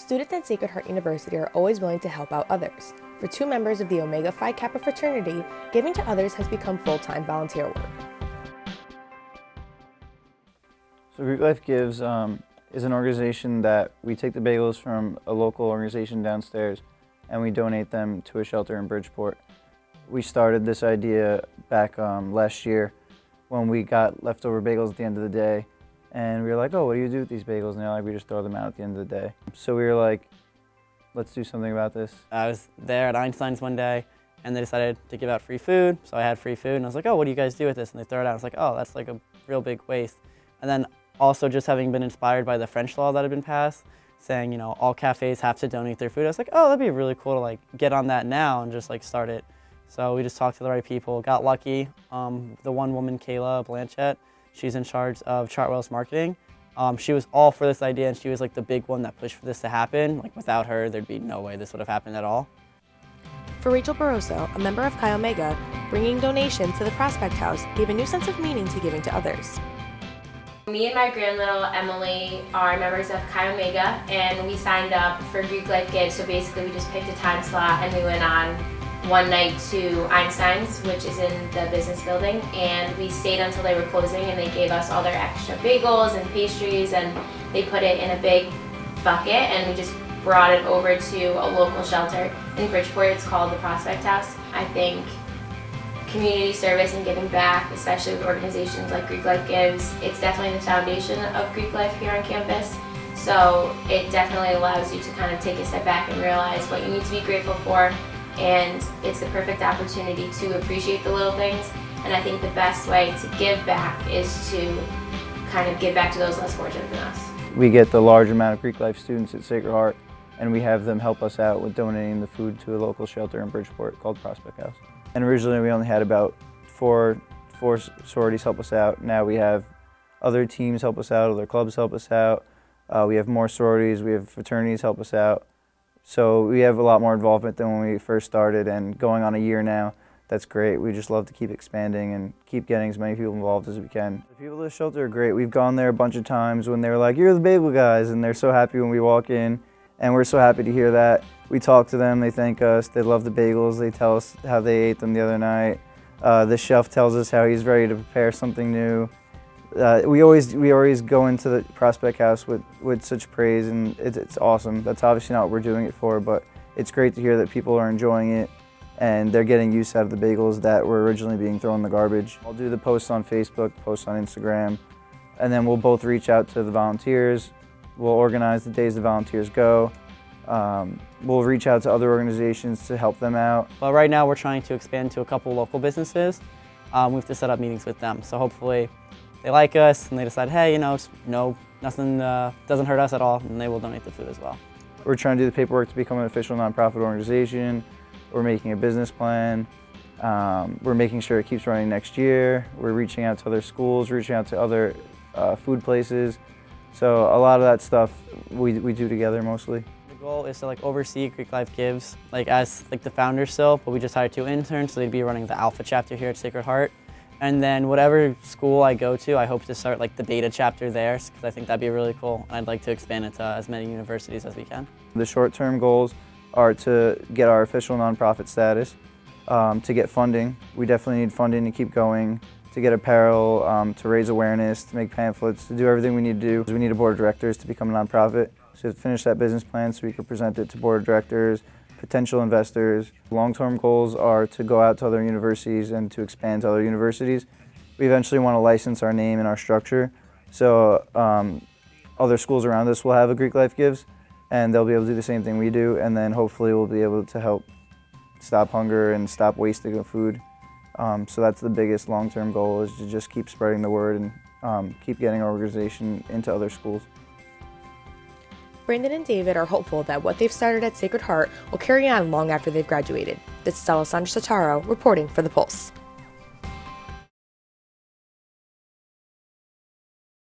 Students at Sacred Heart University are always willing to help out others. For two members of the Omega Phi Kappa fraternity, giving to others has become full-time volunteer work. So Greek Life Gives is an organization that we take the bagels from a local organization downstairs and we donate them to a shelter in Bridgeport. We started this idea back last year when we got leftover bagels at the end of the day, and we were like, oh, what do you do with these bagels? And they're like, we just throw them out at the end of the day. So we were like, let's do something about this. I was there at Einstein's one day and they decided to give out free food, so I had free food and I was like, oh, what do you guys do with this? And they throw it out. I was like, oh, that's like a real big waste. And then also just having been inspired by the French law that had been passed, saying, you know, all cafes have to donate their food. I was like, oh, that'd be really cool to like get on that now and just like start it. So we just talked to the right people, got lucky. The one woman, Kayla Blanchett, she's in charge of Chartwell's marketing. She was all for this idea and she was like the big one that pushed for this to happen. Like without her, there'd be no way this would have happened at all. For Rachel Barroso, a member of Chi Omega, bringing donations to the Prospect House gave a new sense of meaning to giving to others. Me and my grandmother Emily are members of Chi Omega and we signed up for Greek Life Gives. So basically we just picked a time slot and we went on one night to Einstein's, which is in the business building, and we stayed until they were closing and they gave us all their extra bagels and pastries and they put it in a big bucket and we just brought it over to a local shelter in Bridgeport. It's called the Prospect House. I think community service and giving back, especially with organizations like Greek Life Gives, it's definitely the foundation of Greek life here on campus. So it definitely allows you to kind of take a step back and realize what you need to be grateful for, and it's the perfect opportunity to appreciate the little things. And I think the best way to give back is to kind of give back to those less fortunate than us. We get the large amount of Greek Life students at Sacred Heart and we have them help us out with donating the food to a local shelter in Bridgeport called Prospect House. And originally we only had about four sororities help us out. Now we have other teams help us out, other clubs help us out. We have more sororities, we have fraternities help us out. So we have a lot more involvement than when we first started, and going on a year now, that's great. We just love to keep expanding and keep getting as many people involved as we can. The people at the shelter are great. We've gone there a bunch of times when they were like, you're the bagel guys, and they're so happy when we walk in, and we're so happy to hear that. We talk to them, they thank us, they love the bagels, they tell us how they ate them the other night. The chef tells us how he's ready to prepare something new. We always go into the Prospect House with such praise, and it's awesome. That's obviously not what we're doing it for, but it's great to hear that people are enjoying it and they're getting use out of the bagels that were originally being thrown in the garbage. I'll do the posts on Facebook, posts on Instagram, and then we'll both reach out to the volunteers. We'll organize the days the volunteers go. We'll reach out to other organizations to help them out. But right now we're trying to expand to a couple local businesses. We have to set up meetings with them. So hopefully they like us and they decide, hey, you know, no, nothing doesn't hurt us at all, and they will donate the food as well. We're trying to do the paperwork to become an official nonprofit organization. We're making a business plan. We're making sure it keeps running next year. We're reaching out to other schools, reaching out to other food places. So a lot of that stuff we do together mostly. The goal is to like oversee Greek Life Gives, like as like the founder still, but we just hired 2 interns, so they'd be running the Alpha chapter here at Sacred Heart. And then whatever school I go to, I hope to start like the Beta chapter there, because I think that'd be really cool. I'd like to expand it to as many universities as we can. The short-term goals are to get our official nonprofit status, to get funding. We definitely need funding to keep going, to get apparel, to raise awareness, to make pamphlets, to do everything we need to do. We need a board of directors to become a nonprofit. So to finish that business plan so we can present it to board of directors, potential investors. Long-term goals are to go out to other universities and to expand to other universities. We eventually want to license our name and our structure, so other schools around us will have a Greek Life Gives, and they'll be able to do the same thing we do, and then hopefully we'll be able to help stop hunger and stop wasting of food. So that's the biggest long-term goal, is to just keep spreading the word and keep getting our organization into other schools. Brandon and David are hopeful that what they've started at Sacred Heart will carry on long after they've graduated. This is Alessandra Sotaro reporting for The Pulse.